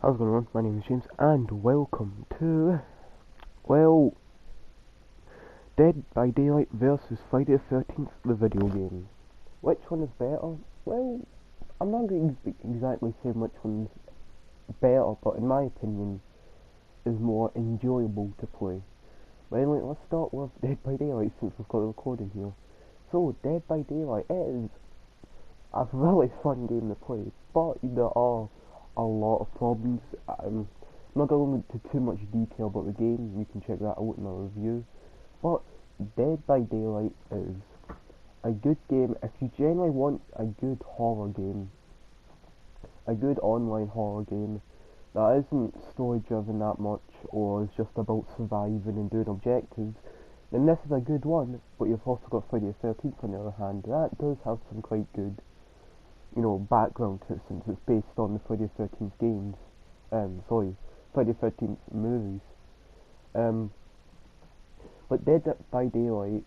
How's it going on? My name is James and welcome to, well, Dead by Daylight versus Friday the 13th, the video game. Which one is better? Well, I'm not going to exactly say which one's better, but in my opinion, is more enjoyable to play. But anyway, let's start with Dead by Daylight since we've got the recording here. So, Dead by Daylight is a really fun game to play, but there are a lot of problems. I'm not going into too much detail about the game, you can check that out in my review. But Dead by Daylight is a good game if you generally want a good horror game, a good online horror game that isn't story driven that much or is just about surviving and doing objectives. Then this is a good one, but you've also got Friday the 13th on the other hand. That does have some quite good, background to it since it's based on the Friday the 13th games. Friday the 13th movies. But Dead by Daylight,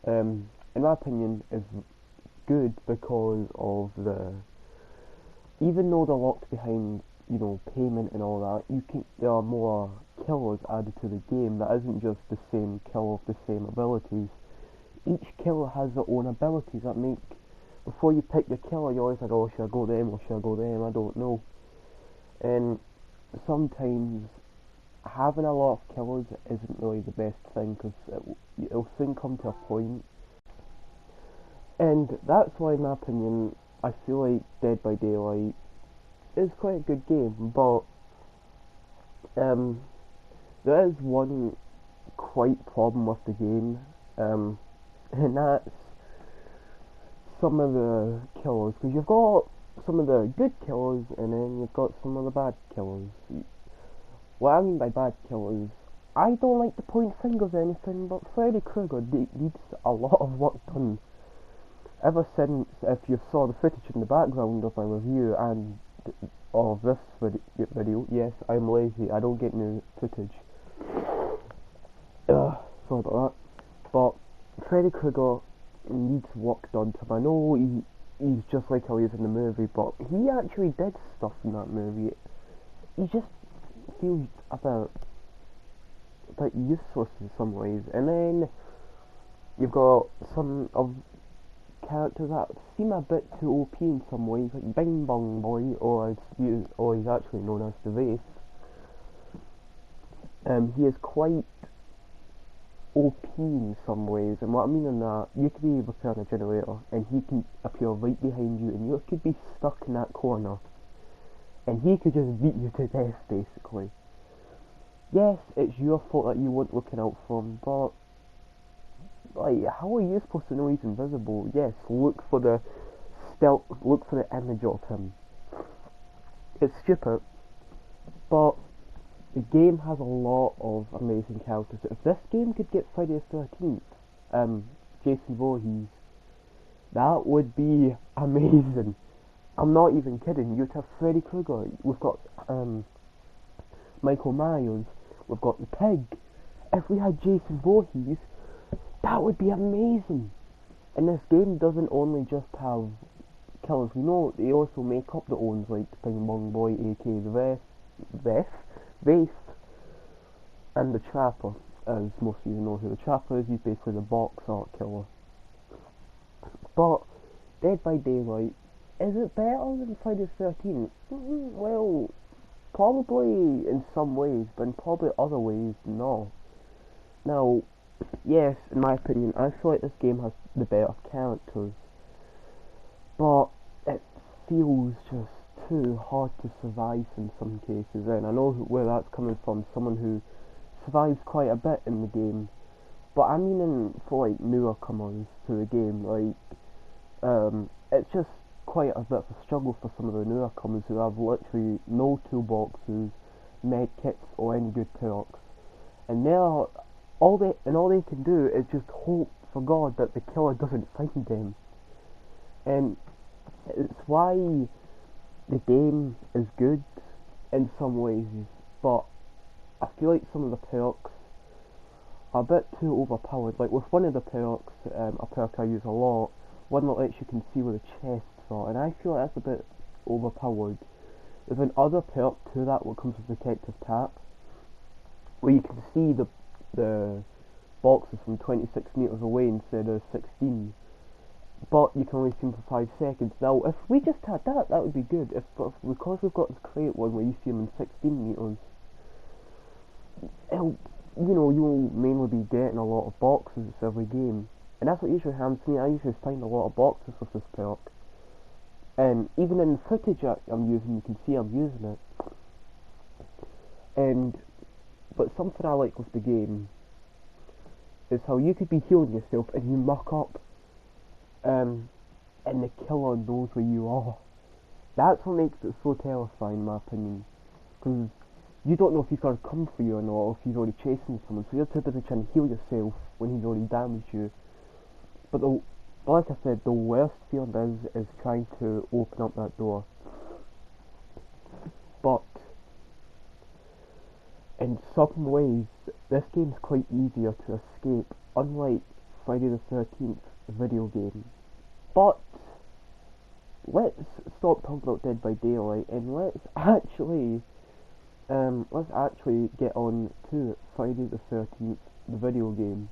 in my opinion, is good because of even though they're locked behind, payment and all that, there are more killers added to the game that isn't just the same killer with the same abilities. Each killer has their own abilities that make, before you pick your killer, you're always like, oh, should I go them or should I go them? I don't know. And sometimes having a lot of killers isn't really the best thing because it'll soon come to a point. And that's why, in my opinion, I feel like Dead by Daylight is quite a good game, but there is one quite problem with the game, and that's some of the killers, because you've got some of the good killers and then you've got some of the bad killers. What I mean by bad killers, I don't like to point fingers or anything, but Freddy Krueger needs a lot of work done. Ever since, if you saw the footage in the background of my review and of this video, yes, I'm lazy, I don't get new footage. Sorry about that. But Freddy Krueger needs work done to him. I know he's just like how he is in the movie, but he actually did stuff in that movie. He just feels a bit useless in some ways. And then you've got some of characters that seem a bit too OP in some ways, like Bing Bong Boy, or he's actually known as the Wraith. He is quite OP in some ways, and what I mean in that, you could be repairing a generator and he can appear right behind you and you could be stuck in that corner and he could just beat you to death basically. Yes, it's your fault that you weren't looking out for him, but like, how are you supposed to know he's invisible? Yes, look for the image of him. It's stupid, but the game has a lot of amazing characters. If this game could get Friday the 13th, Jason Voorhees, that would be amazing. I'm not even kidding. You'd have Freddy Krueger, we've got Michael Myers, we've got the Pig. If we had Jason Voorhees, that would be amazing. And this game doesn't only just have killers. We know they also make up their own, like Ping Bong Boy, aka the Wraith, and the Trapper, as most of you know who the Trapper is. He's basically the box art killer. But Dead by Daylight, is it better than Friday the 13th? Well, probably in some ways, but in probably other ways, no. Now, yes, in my opinion, I feel like this game has the better characters, but it feels just too hard to survive in some cases, and I know where that's coming from, someone who survives quite a bit in the game, but I mean for like newer comers to the game, like, it's just quite a bit of a struggle for some of the newer comers who have literally no toolboxes, med kits or any good perks, and all they can do is just hope for God that the killer doesn't find them. And it's why the game is good in some ways, but I feel like some of the perks are a bit too overpowered. Like with one of the perks, a perk I use a lot, one that lets you can see where the chests are, and I feel like that's a bit overpowered. There's another perk to that what comes with Detective Tap, where you can see the boxes from 26 meters away instead of 16. But you can only see them for 5 seconds. Now, if we just had that, that would be good. Because we've got this crate one where you see them in 16 meters, you'll mainly be getting a lot of boxes every game. And that's what usually happens to me. I usually find a lot of boxes with this perk. And even in the footage I'm using, you can see I'm using it. But something I like with the game is how you could be healing yourself and you muck up, and the killer knows where you are. That's what makes it so terrifying, in my opinion. Because you don't know if he's going to come for you or not, or if he's already chasing someone, so you're too busy trying to heal yourself when he's already damaged you. But like I said, the worst feeling is trying to open up that door. But in some ways, this game's quite easier to escape, unlike Friday the 13th video game. But let's stop talking about Dead by Daylight and let's actually get on to Friday the 13th, the video game.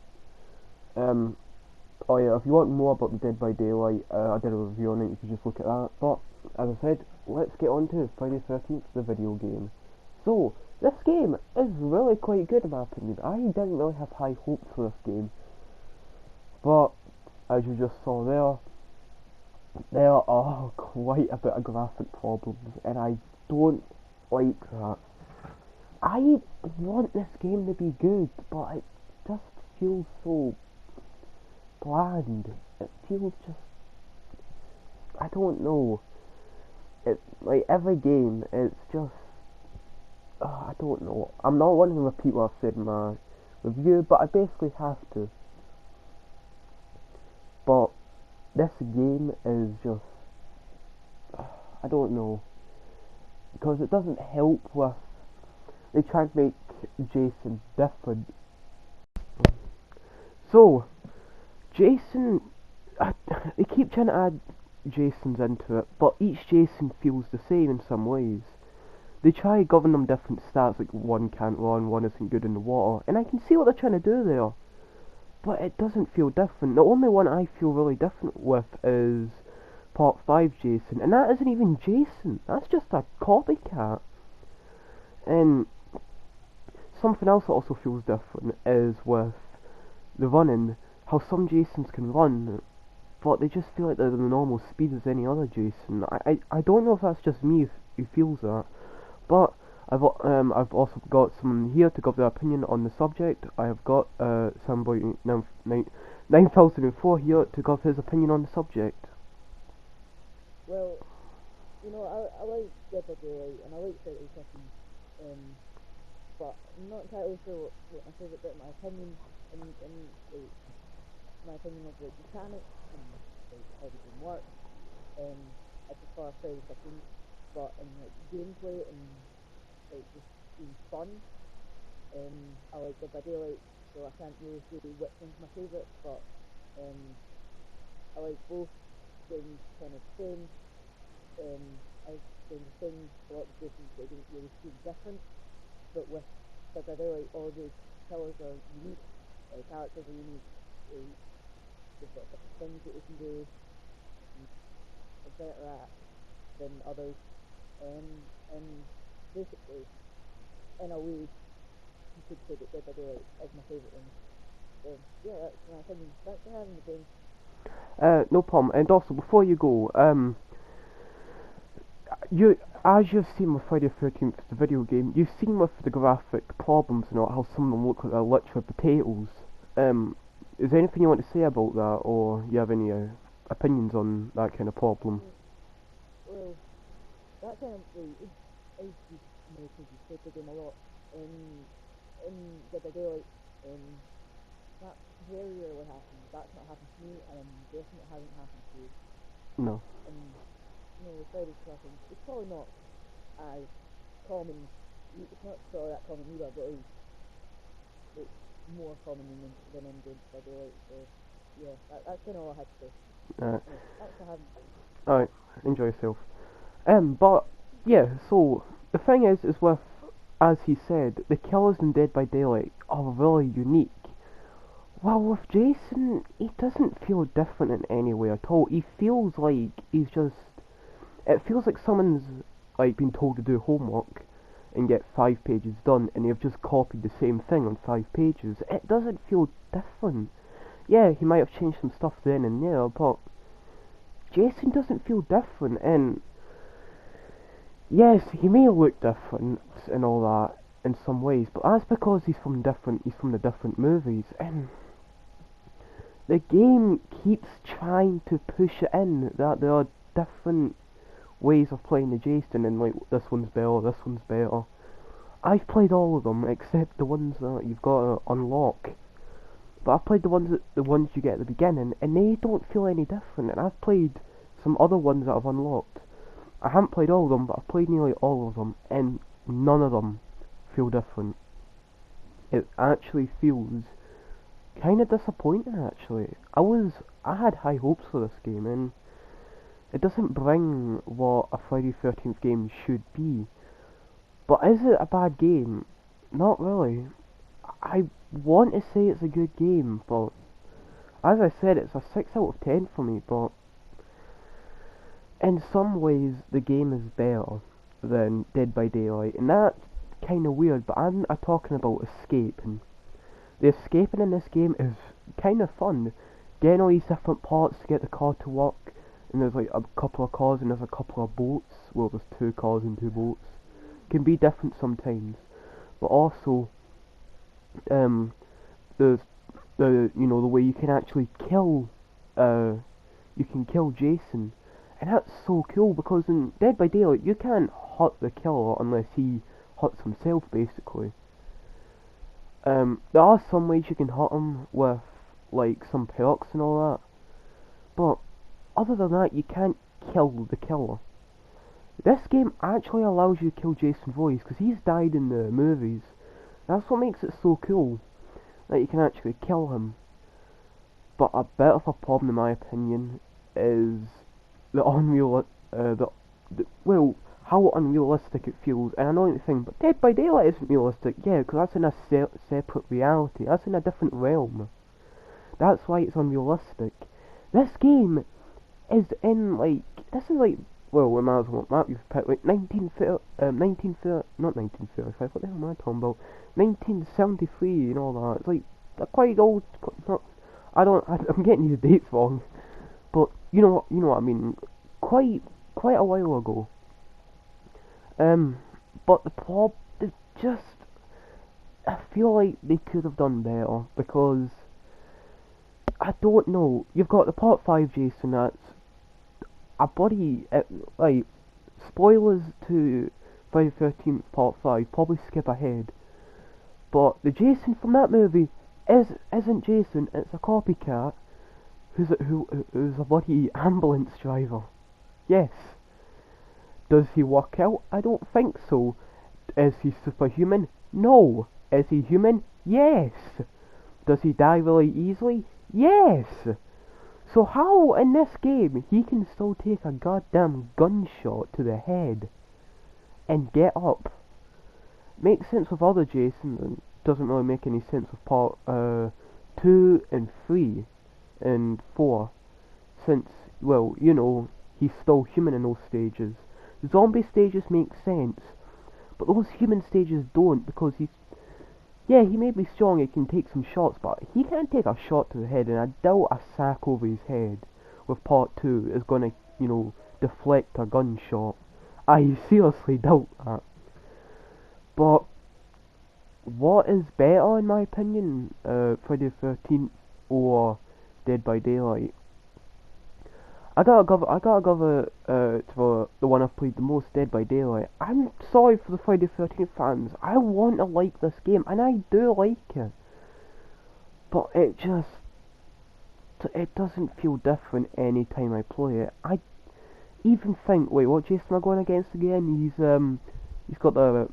Oh yeah, if you want more about the Dead by Daylight, I did a review on it, you can just look at that. But, as I said, let's get on to Friday the 13th, the video game. So, this game is really quite good in my opinion. I didn't really have high hopes for this game. But, as you just saw there are quite a bit of graphic problems, and I don't like that. I want this game to be good, but it just feels so bland. It feels just, I don't know. It's like every game, it's just, I don't know. I'm not wanting to repeat what I've said in my review, but I basically have to. But this game is just, I don't know, because it doesn't help with, they try to make Jason different. So, Jason, they keep trying to add Jasons into it, but each Jason feels the same in some ways. They try giving them different stats, like one can't run, one isn't good in the water, and I can see what they're trying to do there, but it doesn't feel different. The only one I feel really different with is Part 5 Jason, and that isn't even Jason, that's just a copycat. And something else that also feels different is with the running, how some Jasons can run, but they just feel like they're the normal speed as any other Jason. I don't know if that's just me who feels that, but I've also got someone here to give their opinion on the subject. I have got Samboy 9004 here to give his opinion on the subject. Well, I like Dead by Daylight and I like Friday the 13th, but I'm not entirely sure what my favourite bit, my opinion, and like, my opinion of like mechanics and like how the game works. I prefer Friday the 13th, but in like gameplay and like just being fun, I like Dead by Daylight, so I can't really say which one's my favourite, but I like both games kind of the same. As the things, a lot of games they don't really feel different, but with Dead by Daylight all the killers are unique, characters are unique, they've got different things that they can do, and are better at than others, and basically, in a way, you could say that Dead by Daylight is my favourite one. So, yeah, that's my opinion. Thanks for having me, James. No problem. And also, before you go, as you've seen with Friday the 13th, the video game, you've seen with the graphic problems and all, how some of them look like they're literally potatoes. Is there anything you want to say about that, or you have any opinions on that kind of problem? Well, that kind of like, is just because you played the game a lot. In Dead by Daylight, that very rarely happens. That's not happened to me, and I'm guessing it hasn't happened to you. No. And with Friday the 13th, it's probably not as common. It's not probably that common either, but it's more common than in Dead by Daylight. So yeah, that's kind of all I had to say. Alright. Yeah, thanks for having me. Alright, enjoy yourself. But yeah, so the thing is with, as he said, the killers in Dead by Daylight are really unique. Well, with Jason, he doesn't feel different in any way at all. He feels like he's just. It feels like someone's like been told to do homework and get 5 pages done, and they've just copied the same thing on 5 pages. It doesn't feel different. Yeah, he might have changed some stuff then and there, but Jason doesn't feel different. And yes, he may look different and all that in some ways, but that's because he's from the different movies, and the game keeps trying to push it in that there are different ways of playing the Jason, and like this one's better, this one's better. I've played all of them except the ones that you've got to unlock. But I've played the ones you get at the beginning, and they don't feel any different. And I've played some other ones that I've unlocked. I haven't played all of them, but I've played nearly all of them, and none of them feel different. It actually feels kind of disappointing. Actually, I had high hopes for this game, and it doesn't bring what a Friday the 13th game should be. But is it a bad game? Not really. I want to say it's a good game, but as I said, it's a 6 out of 10 for me, but in some ways the game is better than Dead by Daylight, and that's kind of weird, but I'm talking about escaping. The escaping in this game is kind of fun, getting all these different parts to get the car to work, and there's like a couple of cars and there's a couple of boats, well there's 2 cars and 2 boats. Can be different sometimes, but also there's the way you can actually kill Jason, and that's so cool because in Dead by Daylight you can't hurt the killer unless he hurts himself basically. There are some ways you can hurt him with like some perks and all that, but other than that you can't kill the killer. This game actually allows you to kill Jason Voorhees because he's died in the movies. That's what makes it so cool, that you can actually kill him. But a bit of a problem in my opinion is the how unrealistic it feels. And I know what you think, but Dead by Daylight isn't realistic. Yeah, because that's in a separate reality. That's in a different realm. That's why it's unrealistic. This game is in well, we might as well pick like 1935, what the hell am I talking about? 1973 and all that. It's like a quite old. I'm getting these dates wrong, but you know what I mean. Quite a while ago. But the problem is just, I feel like they could have done better because I don't know. You've got the Part 5 Jason that's a body, like, spoilers to Friday the 13th Part 5, probably skip ahead, but the Jason from that movie isn't Jason, it's a copycat who's a bloody ambulance driver. Yes. Does he work out? I don't think so. Is he superhuman? No. Is he human? Yes. Does he die really easily? Yes. So how in this game he can still take a goddamn gunshot to the head and get up? Makes sense with other Jasons and doesn't really make any sense with part 2 and 3 and 4, since, well, he's still human in those stages. Zombie stages make sense, but those human stages don't, because he may be strong, he can take some shots, but he can't take a shot to the head, and I doubt a sack over his head with part 2 is gonna, deflect a gunshot. I seriously doubt that. But what is better in my opinion, Friday the 13th or Dead by Daylight? I gotta give it to the one I've played the most, Dead by Daylight. I'm sorry for the Friday the 13th fans. I want to like this game, and I do like it. But it doesn't feel different any time I play it. I even think, wait, what Jason am I going against again? He's got that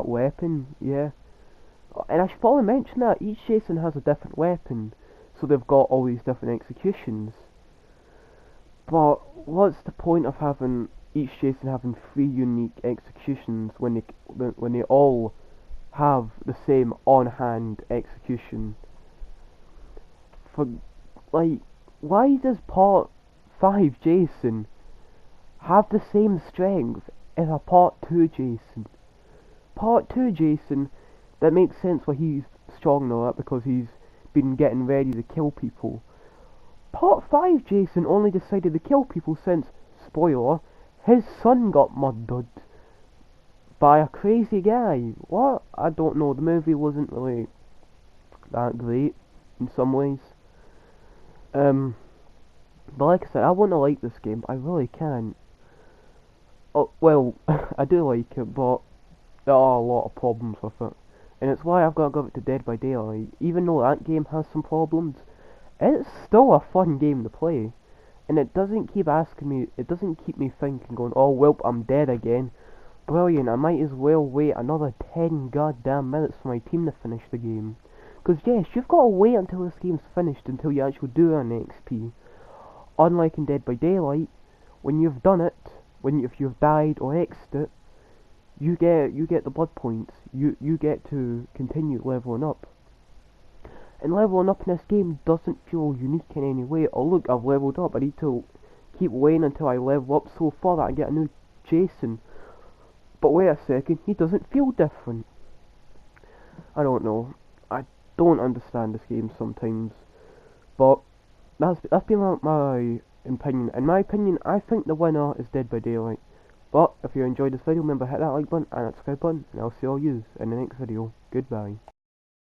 weapon, yeah. And I should probably mention that each Jason has a different weapon, so they've got all these different executions. But what's the point of having each Jason having 3 unique executions when they all have the same on-hand execution. For like, why does part 5 Jason have the same strength as a part 2 Jason? Part 2 Jason, that makes sense why he's strong and all that, because he's been getting ready to kill people. Part 5 Jason only decided to kill people since, spoiler, his son got murdered by a crazy guy. What? I don't know, the movie wasn't really that great in some ways. But like I said, I want to like this game, I really can. Oh, well, I do like it, but there are a lot of problems with it. And it's why I've got to give it to Dead by Daylight. Even though that game has some problems, it's still a fun game to play. And it doesn't keep me thinking, going, oh well, I'm dead again. Brilliant, I might as well wait another 10 goddamn minutes for my team to finish the game. Because yes, you've got to wait until this game's finished until you actually do earn XP. Unlike in Dead by Daylight, when you've done it, if you've died or exited, you get the blood points. You get to continue leveling up. And leveling up in this game doesn't feel unique in any way. Oh look, I've leveled up. I need to keep waiting until I level up so far that I get a new Jason. But wait a second, he doesn't feel different. I don't know. I don't understand this game sometimes. But that's been my opinion. In my opinion, I think the winner is Dead by Daylight. But if you enjoyed this video, remember hit that like button and that subscribe button, and I'll see all yous in the next video. Goodbye.